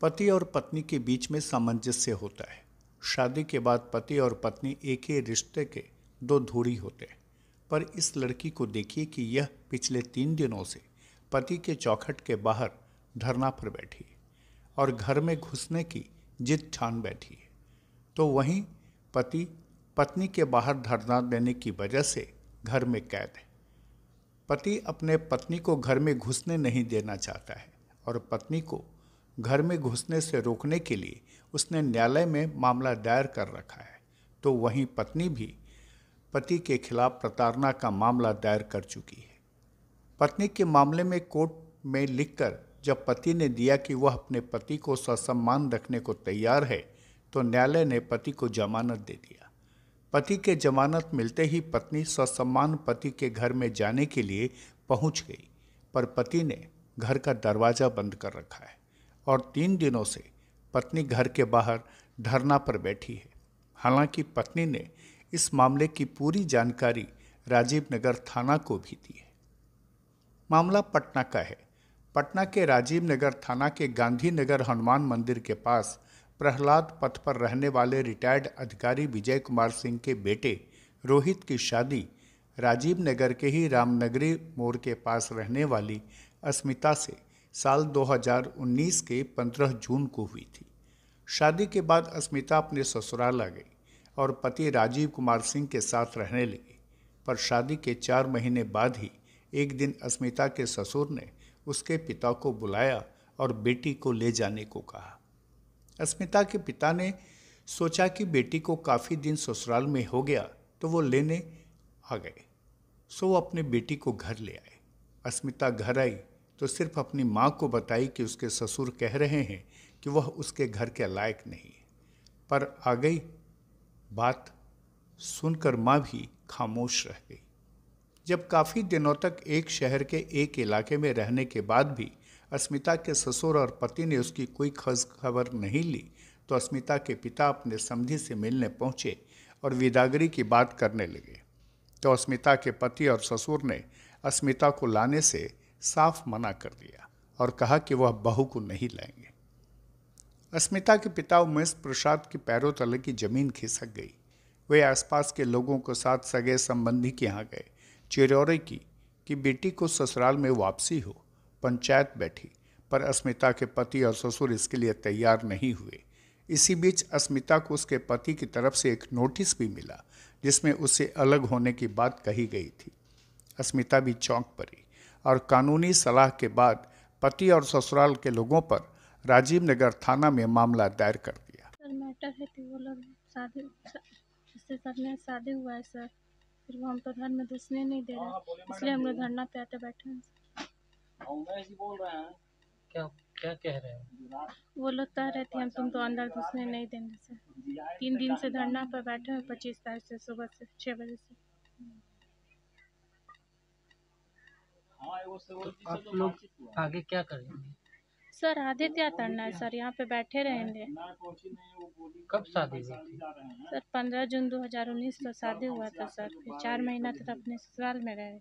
पति और पत्नी के बीच में सामंजस्य होता है। शादी के बाद पति और पत्नी एक ही रिश्ते के दो धुरी होते हैं। पर इस लड़की को देखिए कि यह पिछले 3 दिनों से पति के चौखट के बाहर धरना पर बैठी है और घर में घुसने की जिद ठान बैठी है। तो वहीं पति पत्नी के बाहर धरना देने की वजह से घर में कैद है। पति अपने पत्नी को घर में घुसने नहीं देना चाहता है और पत्नी को घर में घुसने से रोकने के लिए उसने न्यायालय में मामला दायर कर रखा है। तो वहीं पत्नी भी पति के खिलाफ प्रताड़ना का मामला दायर कर चुकी है। पत्नी के मामले में कोर्ट में लिखकर जब पति ने दिया कि वह अपने पति को ससम्मान रखने को तैयार है, तो न्यायालय ने पति को जमानत दे दिया। पति के जमानत मिलते ही पत्नी ससम्मान पति के घर में जाने के लिए पहुंच गई, पर पति ने घर का दरवाज़ा बंद कर रखा है और 3 दिनों से पत्नी घर के बाहर धरना पर बैठी है। हालांकि पत्नी ने इस मामले की पूरी जानकारी राजीव नगर थाना को भी दी है। मामला पटना का है। पटना के राजीव नगर थाना के गांधी नगर हनुमान मंदिर के पास प्रहलाद पथ पर रहने वाले रिटायर्ड अधिकारी विजय कुमार सिंह के बेटे रोहित की शादी राजीव नगर के ही रामनगरी मोड़ के पास रहने वाली अस्मिता से साल 2019 के 15 जून को हुई थी। शादी के बाद अस्मिता अपने ससुराल आ गई और पति राजीव कुमार सिंह के साथ रहने लगी। पर शादी के 4 महीने बाद ही एक दिन अस्मिता के ससुर ने उसके पिता को बुलाया और बेटी को ले जाने को कहा। अस्मिता के पिता ने सोचा कि बेटी को काफ़ी दिन ससुराल में हो गया तो वो लेने आ गए, सो वो अपने बेटी को घर ले आए। अस्मिता घर आई तो सिर्फ अपनी माँ को बताई कि उसके ससुर कह रहे हैं कि वह उसके घर के लायक नहीं है। पर आ गई बात सुनकर माँ भी खामोश रह गई। जब काफ़ी दिनों तक एक शहर के एक इलाके में रहने के बाद भी अस्मिता के ससुर और पति ने उसकी कोई खस खबर नहीं ली, तो अस्मिता के पिता अपने समधी से मिलने पहुँचे और विदागरी की बात करने लगे। तो अस्मिता के पति और ससुर ने अस्मिता को लाने से साफ मना कर दिया और कहा कि वह बहू को नहीं लाएंगे। अस्मिता के पिता उमेश प्रसाद के पैरों तले की जमीन खिसक गई। वे आसपास के लोगों के साथ सगे संबंधी के यहाँ गए, चिरौरे की कि बेटी को ससुराल में वापसी हो। पंचायत बैठी, पर अस्मिता के पति और ससुर इसके लिए तैयार नहीं हुए। इसी बीच अस्मिता को उसके पति की तरफ से एक नोटिस भी मिला जिसमें उससे अलग होने की बात कही गई थी। अस्मिता भी चौंक पड़ी और कानूनी सलाह के बाद पति और ससुराल के लोगों पर राजीव नगर थाना में मामला दायर कर दिया। सर मैटर है कि वो लोग शादी इससे करने शादी हुआ है सर, फिर वो हम तो घर में घुसने नहीं दे रहे, इसलिए हम लोग धरना पे आते बैठे हैं। क्या क्या कह रहे हैं? वो लोग कह रहे थे हम तुम तो अंदर घुसने नहीं देंगे सर। 3 दिन से धरना पर बैठे हैं, 25 तारीख से सुबह से 6 बजे से। तो आप लोग आगे क्या करेंगे? सर आधे क्या करना है सर, यहाँ पे बैठे रहेंगे। कब शादी हुई थी? सर 15 जून 2019 को शादी हुआ था सर। फिर 4 महीना तक अपने ससुराल में रहे।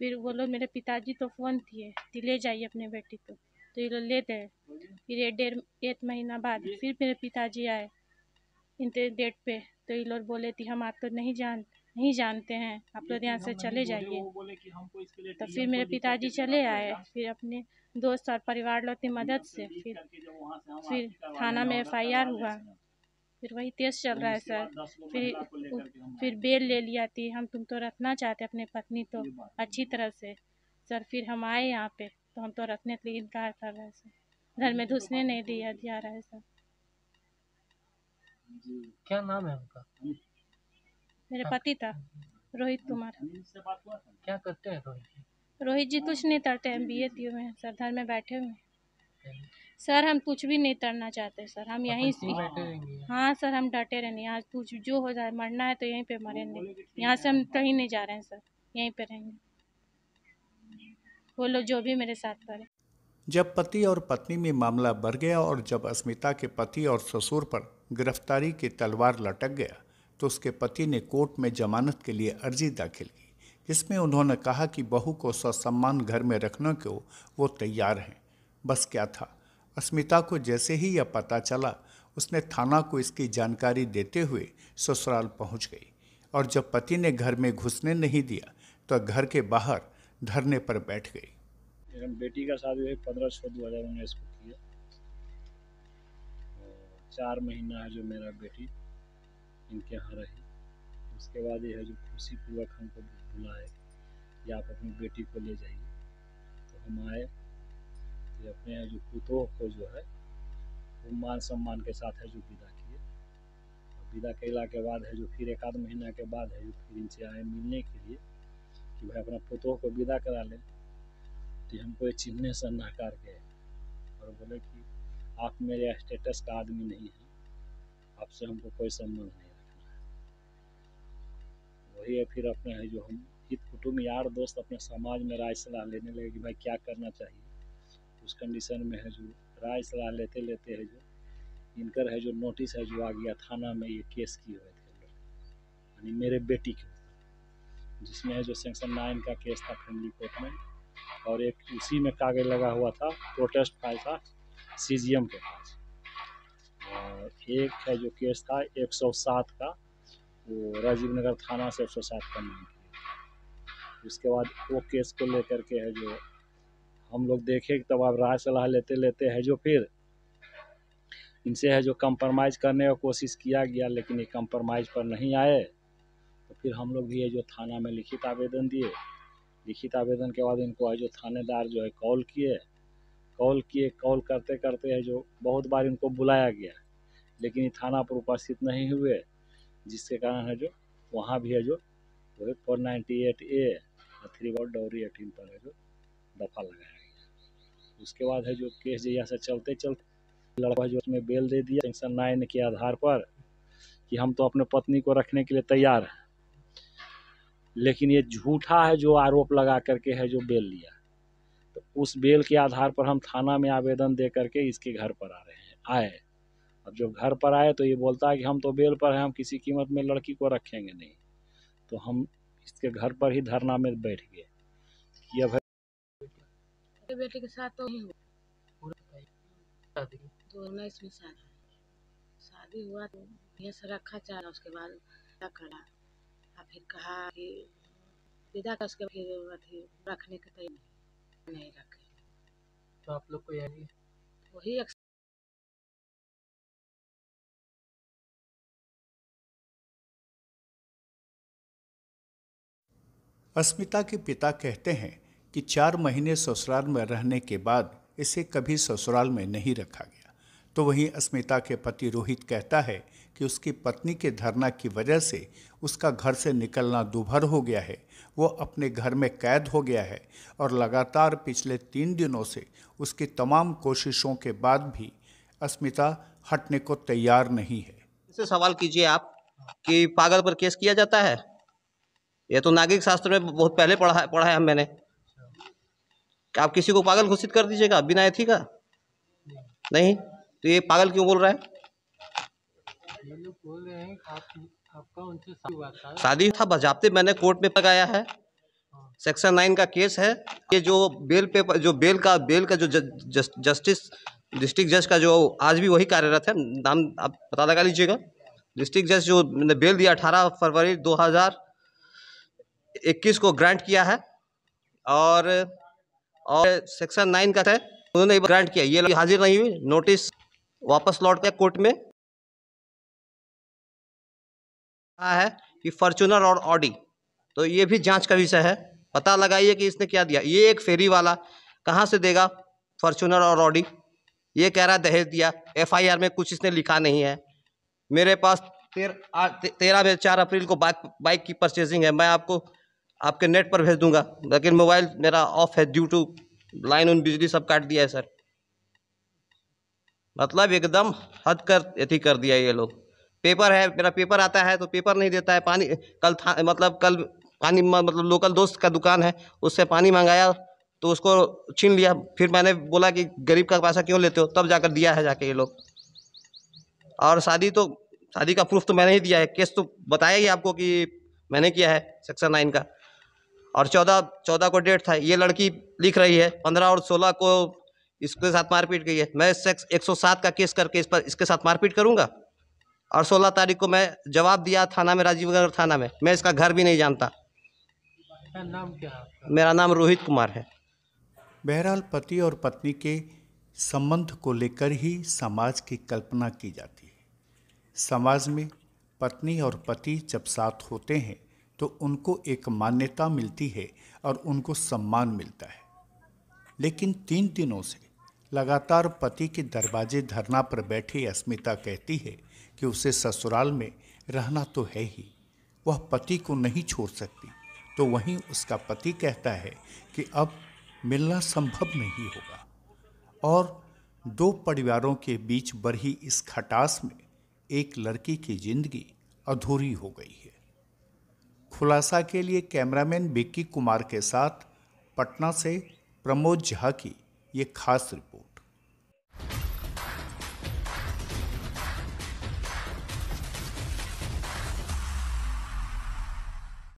फिर वो लोग मेरे पिताजी तो फ़ोन किए कि ले जाइए अपने बेटी को, तो ये लोग ले गए। फिर 1 महीना बाद फिर मेरे पिताजी आए इंटर डेट पे, तो ये लोग बोले कि हम आपको नहीं जानते हैं, आप लोग यहाँ से चले जाइए। तो फिर मेरे पिताजी चले आए, फिर अपने दोस्त और परिवार लोग की मदद से फिर थाना में FIR हुआ। फिर वही केस चल रहा है सर। फिर बेल ले लिया थी, हम तुम तो रखना चाहते अपने पत्नी तो अच्छी तरह से सर। फिर हम आए यहाँ पे तो हम तो रखने के लिए इनकार कर रहे हैं सर, घर में घुसने नहीं दिया जा रहा है सर। क्या नाम है उनका? मेरे पति था रोहित कुमार। क्या करते हैं रोहित जी? रोहित जी कुछ नहीं करते, MBA किए हुए हैं सर, घर में बैठे हुए हैं सर। हम कुछ भी नहीं करना चाहते सर, हम यहीं से बैठे रहेंगे? हाँ सर, हम डटे रहेंगे यहाँ, कुछ जो हो जाए, मरना है तो यहीं पे मरेंगे। यहाँ से हम कहीं नहीं जा रहे हैं सर, यहीं पे रहेंगे, वो लोग जो भी मेरे साथ करें। जब पति और पत्नी में मामला बढ़ गया और जब अस्मिता के पति और ससुर पर गिरफ्तारी की तलवार लटक गया, तो उसके पति ने कोर्ट में जमानत के लिए अर्जी दाखिल की, जिसमें उन्होंने कहा कि बहू को ससम्मान घर में रखने को वो तैयार हैं। बस क्या था, अस्मिता को जैसे ही यह पता चला, उसने थाना को इसकी जानकारी देते हुए ससुराल पहुंच गई और जब पति ने घर में घुसने नहीं दिया तो घर के बाहर धरने पर बैठ गई। मेरी बेटी का शादी हुई 15/6/2019 को किया। 4 महीना है जो मेरा बेटी इनके यहाँ रही। उसके बाद ये है जो खुशीपूर्वक हमको बुलाए कि आप अपनी बेटी को ले जाइए, तो हम आए। तो अपने यहाँ जो पुतोह को जो है वो मान सम्मान के साथ है जो विदा किए। और विदा कैला के बाद है जो फिर 1 आध महीना के बाद है जो फिर इनसे आए मिलने के लिए कि भाई अपना पुतोह को विदा करा लें। तो हमको ये चिन्हने से नकार गए और बोले कि आप मेरे स्टेटस का आदमी नहीं हैं, आपसे हमको कोई संबंध नहीं रखना है। वही है फिर अपने है जो हम हित कुटुंब यार दोस्त अपने समाज में राय सलाह लेने लगे कि भाई क्या करना चाहिए। उस कंडीशन में है जो राय सलाह लेते लेते है जो इनकर है जो नोटिस है जो आ गया थाना में, ये केस किए हुए थे यानी मेरे बेटी के ऊपर, जिसमें है जो सेक्शन 9 का केस था फैमिली कोर्ट में, और एक उसी में कागज लगा हुआ था, प्रोटेस्ट फाइल था CGM के पास। और एक है जो केस था 107 का, वो राजीव नगर थाना से 107 का मांग किया। उसके बाद वो केस को लेकर के है जो हम लोग देखे तब अब राय सलाह लेते लेते है जो फिर इनसे है जो कंप्रोमाइज़ करने का कोशिश किया गया, लेकिन ये कंप्रोमाइज़ पर नहीं आए। तो फिर हम लोग भी है जो थाना में लिखित आवेदन दिए। लिखित आवेदन के बाद इनको है जो थानेदार जो है कॉल किए। कॉल करते करते है जो बहुत बार इनको बुलाया गया, लेकिन ये थाना पर उपस्थित नहीं हुए, जिसके कारण है जो वहाँ भी है जो 498A 3/18 पर है जो दफा लगाया गया। उसके बाद है जो केस जैसा से चलते लड़का जो उसमें बेल दे दिया सेक्शन 9 के आधार पर कि हम तो अपने पत्नी को रखने के लिए तैयार हैं, लेकिन ये झूठा है जो आरोप लगा करके है जो बेल लिया। तो उस बेल के आधार पर हम थाना में आवेदन दे करके इसके घर पर आए। अब जब घर पर आए तो ये बोलता है कि हम तो बेल पर हैं, हम किसी कीमत में लड़की को रखेंगे नहीं। तो हम इसके घर पर ही धरना में बैठ गए कि अब बेटे के साथ तो ही हुआ शादी 2019 में शादी हुआ, तो यहाँ से रखा चाहा। उसके बाद क्या करा, और फिर कहा कि विदा का, उसके फिर अथी रखने के तैयार नहीं रखे। तो आप लोग को यानी वही अस्मिता के पिता कहते हैं कि 4 महीने ससुराल में रहने के बाद इसे कभी ससुराल में नहीं रखा गया। तो वहीं अस्मिता के पति रोहित कहता है कि उसकी पत्नी के धरना की वजह से उसका घर से निकलना दूभर हो गया है। वो अपने घर में कैद हो गया है और लगातार पिछले 3 दिनों से उसकी तमाम कोशिशों के बाद भी अस्मिता हटने को तैयार नहीं है। इससे सवाल कीजिए आप कि पागल पर केस किया जाता है। ये तो नागरिक शास्त्र में बहुत पहले पढ़ा है मैंने। आप किसी को पागल घोषित कर दीजिएगा बिना एथी का? नहीं, तो ये पागल क्यों बोल रहा है? ये लोग बोल रहे हैं कि आपका उनसे शादी हुआ था। शादी था, बजाबते मैंने कोर्ट में लगाया है। सेक्शन 9 का केस है। ये जो बेल पेपर, जो बेल का जो जस्टिस डिस्ट्रिक्ट जज का जो आज भी वही कार्यरत है, नाम आप पता लगा लीजिएगा। डिस्ट्रिक्ट जज जो बेल दिया 18 फरवरी 2021 को ग्रांट किया है, और सेक्शन 9 का है, उन्होंने ग्रांट किया। ये लोग हाजिर नहीं हुई, नोटिस वापस लौट के कोर्ट में है कि फॉर्च्यूनर और ऑडी, तो ये भी जांच का विषय है। पता लगाइए कि इसने क्या दिया। ये एक फेरी वाला कहाँ से देगा फॉर्च्यूनर और ऑडी? ये कह रहा है दहेज दिया। FIR में कुछ इसने लिखा नहीं है। मेरे पास 13 में 4 अप्रैल को बाइक की परचेजिंग है। मैं आपको आपके नेट पर भेज दूंगा, लेकिन मोबाइल मेरा ऑफ है ड्यू टू लाइन उन बिजली सब काट दिया है सर। मतलब एकदम हद कर एथी कर दिया ये लोग। पेपर है, मेरा पेपर आता है तो पेपर नहीं देता है। पानी कल पानी मतलब लोकल दोस्त का दुकान है, उससे पानी मंगाया तो उसको छीन लिया। फिर मैंने बोला कि गरीब का पैसा क्यों लेते हो, तब जाकर दिया है जाके ये लोग। और शादी का प्रूफ तो मैंने ही दिया है। केस तो बताया ही आपको कि मैंने किया है सेक्शन 9 का। और 14 को डेट था। ये लड़की लिख रही है 15 और 16 को इसके साथ मारपीट की है। मैं 107 का केस करके इसके साथ मारपीट करूंगा? और 16 तारीख को मैं जवाब दिया थाना में, राजीव नगर थाना में। मैं इसका घर भी नहीं जानता। क्या नाम क्या है आपका? मेरा नाम रोहित कुमार है। बहरहाल पति और पत्नी के संबंध को लेकर ही समाज की कल्पना की जाती है। समाज में पत्नी और पति जब साथ होते हैं तो उनको एक मान्यता मिलती है और उनको सम्मान मिलता है। लेकिन 3 दिनों से लगातार पति के दरवाजे धरना पर बैठी अस्मिता कहती है कि उसे ससुराल में रहना तो है ही, वह पति को नहीं छोड़ सकती। तो वहीं उसका पति कहता है कि अब मिलना संभव नहीं होगा और 2 परिवारों के बीच बढ़ी इस खटास में एक लड़की की जिंदगी अधूरी हो गई है। खुलासा के लिए कैमरामैन विक्की कुमार के साथ पटना से प्रमोद झा की ये खास रिपोर्ट।